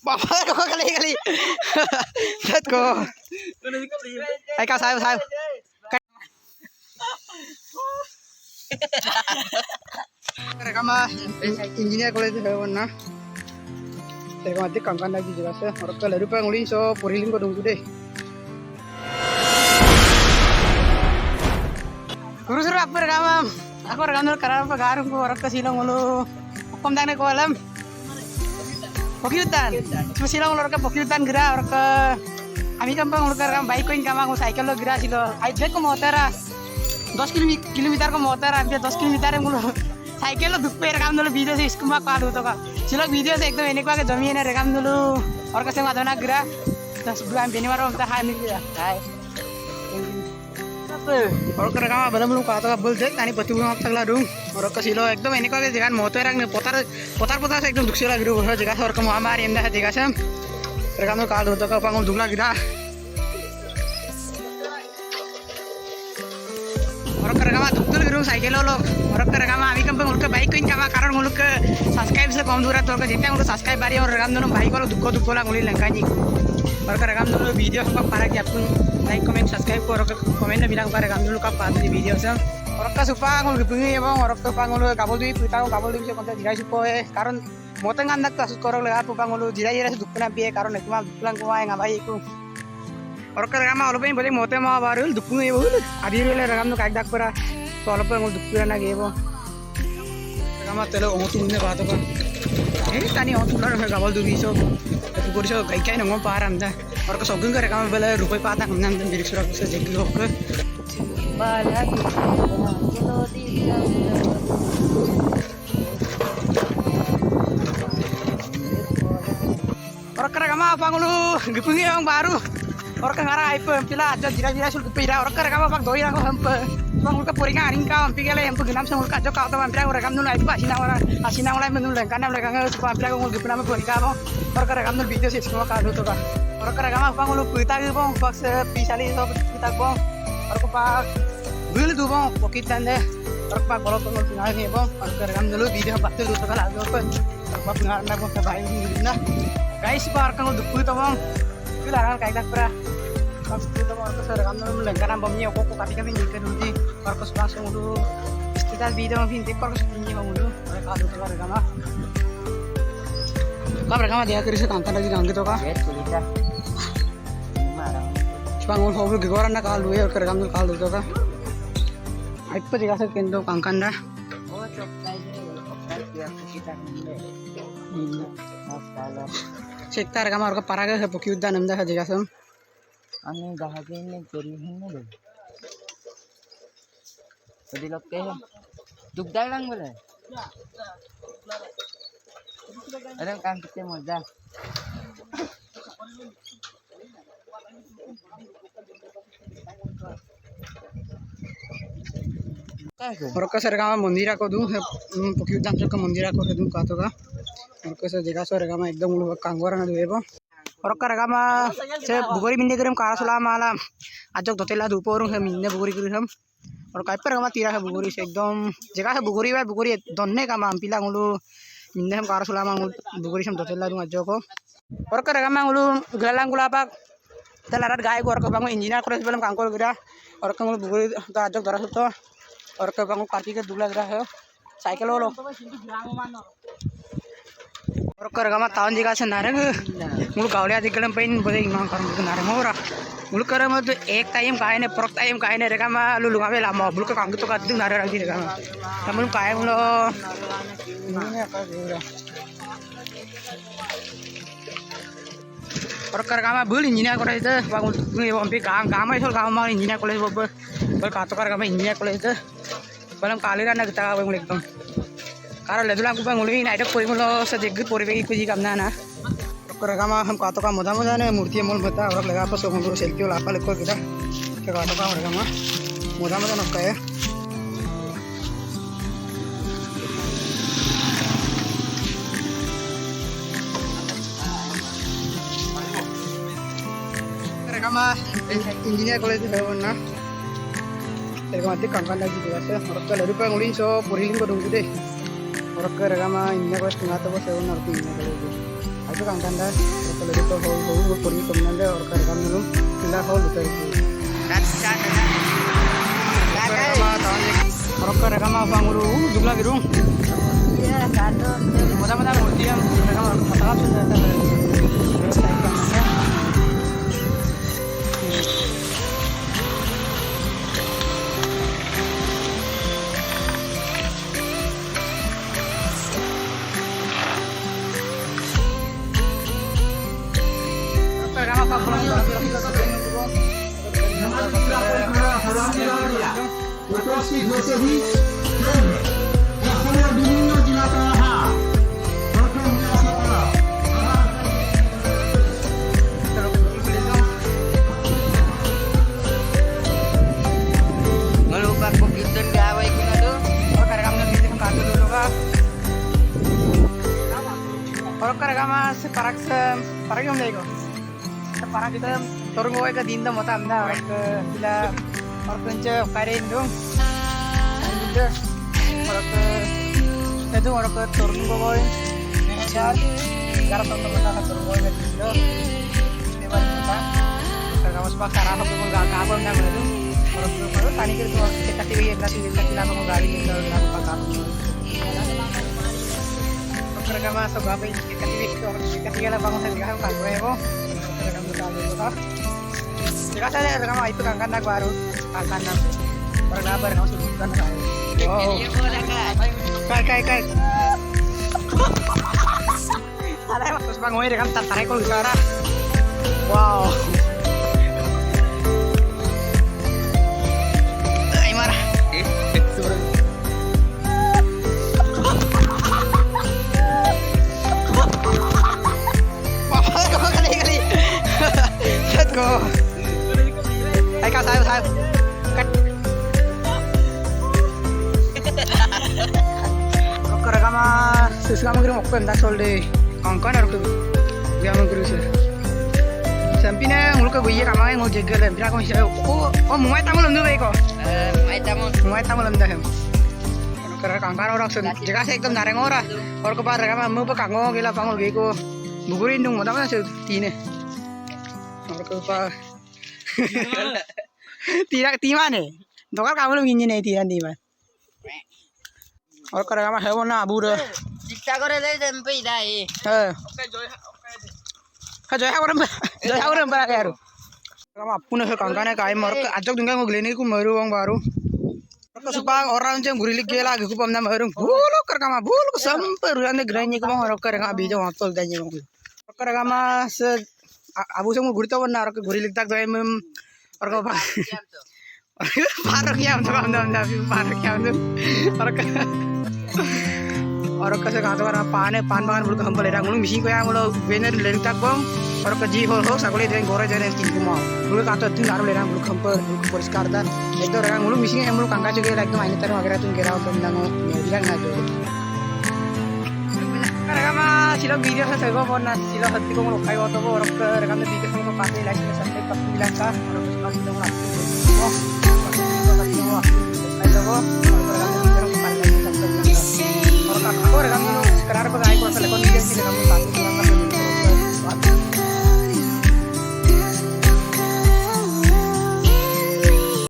Bapak kok kali. Let's go. Ay ka sayo. Rekama engineer college है वरना तेरे को कंकन लगी जगह से और कल रुपए उड़ी सो पुरीलिंग को दूंगी दे guru suruh aku rekam dulu karena apa garu ko orang ke silong mulu hukum tane ko alam pokyutan cuma silong orang ke pokyutan gira orang ke kami kampung orang rekam baik ko income aku cycle lo gira silo aja ko motor 10 kilometer ko motor hampir 10 kilometer mulu cycle lo दुख पे rekam dulu video से इसको मैं काट तो का चलो video से एकदम एने को आके जमीन है rekam dulu और कैसे माधवना गिरा 10 bulan ini baru kita hai nih ya hai और कर rekam belum belum kata बोल दे tani पति बुआ तक ला दूं और कैसे लो एकदम एने को आके जगह मोटर रंग में पोतार से एकदम दुख से लग रही है जगह और कम हमारे एंदा है जगह से rekam dulu काट तो का पांगुल दुखला गिरा और कर rekam दुखल गिरो साइकिल लो और कर rekam आमी कंपनी उनके बाइक को इनका कारण उन लोग के सब्सक्राइब से कम दूर है तो उनका जितना उनको सब्सक्राइब बारी और rekam दोनों बाइक वालों दुखो ला उंगली लंका जी और कर rekam दोनों वीडियो सब पारा कि आपको लाइक कमेंट सब्सक्राइब को और कमेंट में बिलांग कर rekam दोनों का पास दी वीडियो से और का सुपा उन पुंगी एवं और का पांगोलो काबुल दी पिता को काबुल दी से कौन सा जिराई सुपो है कारण मोतंग अंदर का करो लगा पांगोलो जिराई से दुखना भी है कारण नेकुमा दुखलांग को आएगा भाई को और कर rekam आलो पे बोले मोते माँ बारू दुखू ये बोल आधी रोले rekam तो काट दाग परा तो आलो पे उन दुखू ना गे वो rekam तेलो ओतु ने बात का ये तानी ओतु ला रहे काबुल दूरी सो तो पूरी सो कई कई नंगों पार हमदा और का सोगुन का rekam बोले रुपए पाता हमने हमने बिरिक सुरा से जगी लोग बाला और कर rekam apa ngulu gipungi yang baru और का ngara ipe pila aja jira sul pira और का rekam apa doi aku hampe bang ulka poringa aring ka ampi gele hampe genam sang ulka jo ka to ampira rekam nu ipe asina mulai menul lengkan am lekang supa ampira ko gipna me poringa bang और का rekam nu video sih semua ka do to ka और का rekam apa ngulu pita ge bang box pisali so pita bang और को pa bil du bang pokit tande और pa bolo to ngul ni bang और का rekam dulu video batul do to ka lago ko apa ngar na ko ka bai ni na guys par ka ngul du to bang dilarang kayak dakpra pas itu और को rekam dulu lengkan am bamnya ko kami nikah dulu और को langsung dulu kita video में देख कर सुनिए हम dulu mereka ada तो rekam कब rekam dia kiri से tangkan lagi gangi to ka bangun hobi gegoran na kalu ya rekam dulu kalu to ka apa jika se kendo kangkan dah sektar rekam और को paraga है पकी उद्यान हमदा है जगह से আমি জাহাজে নে করি হিনে দে যদি লোক কে দুগদার রং বলে अरे काम कितने मजा और का सरगामा मंदिरा को दूं पकी उद्यान से का मंदिरा को दूं का तो का और का से जगह से सरगामा एकदम कांगोरा ना देबो और का सरगामा से बुगोरी मिन्ने करम कारसला माला आजक दोतेला दुपोर हम मिन्ने बुगोरी करम और काय पर सरगामा तीरा है बुगोरी से एकदम जगह है बुगोरी बा बुगोरी दोन्ने का माम पिला गुलु मिन्ने हम कारसला मा बुगोरी हम दोतेला दूं आजक को और का सरगामा गुलु गलांग गुला पा तलारात गाय को और का बांगो इंजीनियर करे बेलम कांकोर गिरा और का गुलु बुगोरी तो आजक दरा तो और का बांगो कार्तिक के दुगला गिरा है साइकिल वालो और का सरगामा तावन जगह से नारंग मुलु गावलिया दिगलम पेन बोले इमाम कर नारंग होरा मुलु कर मत एक टाइम काहे ने परक टाइम काहे ने rekam लुलु गावे ला मुलु का कांग तो का दिन नारे रखी rekam मुलु काहे मुलु ini apa gura और का rekam बुल इंजीनियर करे itu bangun ompi काम itu काम mal इंजीनियर कॉलेज बल का तो का rekam engineer college itu balam kaliran na kita bang एकदम कारण लेदुला को बंग उलगी नाइट कोई मुलो से जग परिवेगी कुछ काम ना ना rekam हम का तो का मोदा मोदा ने मूर्ति मोल बता और लगा पर सो हम सेल्फी वाला आपा लेको किदा के का तो का rekam मोदा मोदा नक्का है rekam इंजीनियर कॉलेज है वरना rekam आदि कंकन लगी जगह से और का लरुपा उलिन सो पुरीलिंग को दूंगी दे और का rekam इंजीनियर कॉलेज ना तो बस है वरना engineer college itu kang kanda kalau itu hau pergi kemudian orang kerekam dulu tidak hau lupa itu orang kerekam apa nguru jumlah birung mudah-mudahan murti yang mereka masalah sudah ada Ngelupa komputer gawe guna tuh. Orang kerekam separak yang lego. Separak kita turun gue ke dinda mau tanda ke bila orang kerja karin dong. Dinda orang ke itu orang ke turun gue. Gara tonton kita turun gue ke dinda. Lewat kita. Kerekam sepak sarah aku pun gak kabel nggak itu. Orang ke tani kita kita tiba lama mau garing kita apa kabel. Kerekam masuk apa ini kita tinggal bangun saya dikasih kan gue kok kerekam dulu kok jika saya rekam itu kan aku baru kan berkabar nggak usah bukan kai ada terus bang gue rekam tarik kok suara wow marah Let's go. Ayo kau sayap. Oke rekam sesuatu mungkin mau kau entah soal deh. Kangkan harus dia mungkin sih. Sampinnya mulut kau iya kamar yang mau jaga dan bila kau siapa? Oh mulai tamu lembut baik kok. Mulai tamu lembut hem. Karena kangkan orang sen. Jika saya ekdom nareng orang. Orang kepada rekam mau pekango gila panggul beko. Bukurin dong, mana sih tine? Orang kepada tidak timan nih. Dokter kamu lu ingin nih tiran timan. Orang kepada kamu hewan abu deh. Kita korek deh sampai dah. Joy orang baru. Kamu apun nih kangkane kain maruk ajak dengan ngelinik ku meru orang baru. Supaya orang yang gurilik gila gitu pamna meru. Bulu kerkama bulu sampai ruangnya gerainya ku bang orang kerja bisa ngapol danya bang. Kerkama se abu semua gurita warna orang gurilik tak doy orang apa? Paroknya untuk paroknya untuk orang kasih kata orang pan bangan bulu kampel ledang bulu misi kau yang bulu bener ledang tak bang orang kerji hol sakule dengan goreng jangan tinggi mau bulu kata tu naruh ledang bulu kampel bulu periskar dan itu orang bulu misi yang bulu kangka juga lagi main terus akhirnya tu kira apa benda bilang aja. Karena mah sila video saya go pun sila hati ko mau kayu atau orang ke rekam video sama pakai lagi sampai 4 bilang kah orang suka video aku. Oh, pakai video aku. Ayo go.